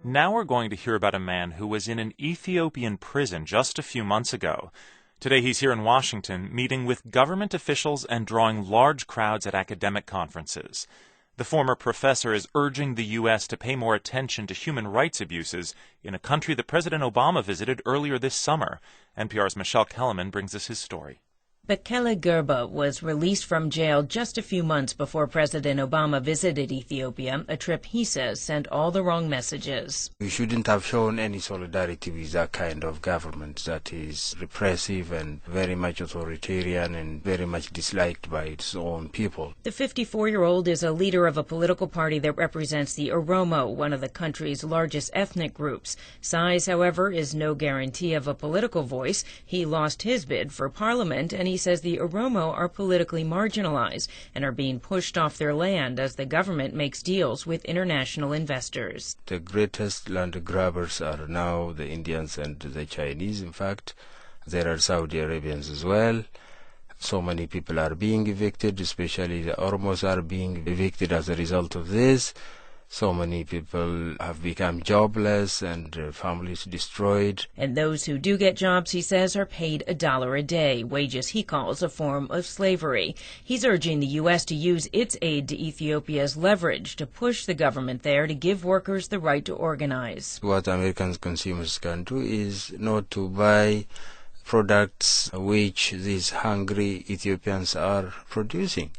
Now we're going to hear about a man who was in an Ethiopian prison just a few months ago. Today he's here in Washington, meeting with government officials and drawing large crowds at academic conferences. The former professor is urging the U.S. to pay more attention to human rights abuses in a country that President Obama visited earlier this summer. NPR's Michelle Kellerman brings us his story. Bekele Gerba was released from jail just a few months before President Obama visited Ethiopia, a trip he says sent all the wrong messages. We shouldn't have shown any solidarity with that kind of government that is repressive and very much authoritarian and very much disliked by its own people. The 54-year-old is a leader of a political party that represents the Oromo, one of the country's largest ethnic groups. Size, however, is no guarantee of a political voice. He lost his bid for parliament, and he says the Oromo are politically marginalized and are being pushed off their land as the government makes deals with international investors. The greatest land grabbers are now the Indians and the Chinese. In fact, there are Saudi Arabians as well. So many people are being evicted, especially the Oromos are being evicted as a result of this. So many people have become jobless and families destroyed. And those who do get jobs, he says, are paid $1 a day, wages he calls a form of slavery. He's urging the U.S. to use its aid to Ethiopia as leverage to push the government there to give workers the right to organize. What American consumers can do is not to buy products which these hungry Ethiopians are producing.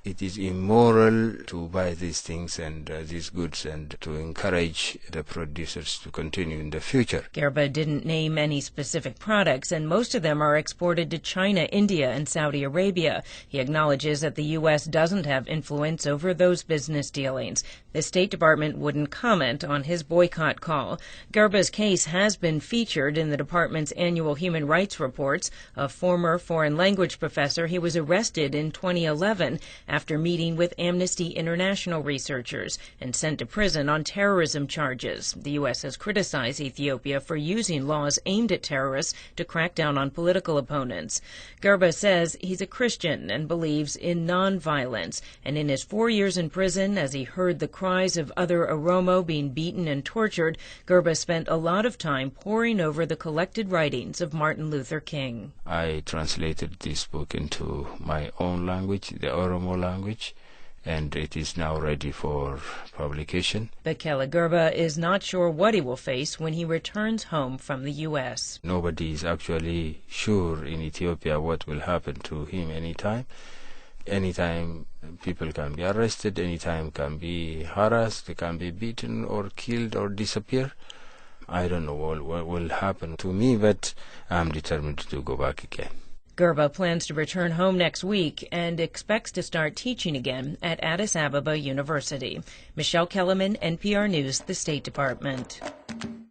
It is immoral to buy these things and these goods and to encourage the producers to continue in the future. Gerba didn't name any specific products, and most of them are exported to China, India, and Saudi Arabia. He acknowledges that the U.S. doesn't have influence over those business dealings. The State Department wouldn't comment on his boycott call. Gerba's case has been featured in the department's annual human rights reports. A former foreign language professor, he was arrested in 2011 after meeting with Amnesty International researchers and sent to prison on terrorism charges. The U.S. has criticized Ethiopia for using laws aimed at terrorists to crack down on political opponents. Gerba says he's a Christian and believes in nonviolence. And in his 4 years in prison, as he heard the cries of other Oromo being beaten and tortured, Gerba spent a lot of time poring over the collected writings of Martin Luther King. I translated this book into my own language, the Oromo language, and it is now ready for publication. Bekele Gerba is not sure what he will face when he returns home from the U.S. Nobody is actually sure in Ethiopia what will happen to him anytime. Anytime people can be arrested, anytime can be harassed, they can be beaten or killed or disappear. I don't know what will happen to me, but I'm determined to go back again. Gerba plans to return home next week and expects to start teaching again at Addis Ababa University. Michelle Kellerman, NPR News, the State Department.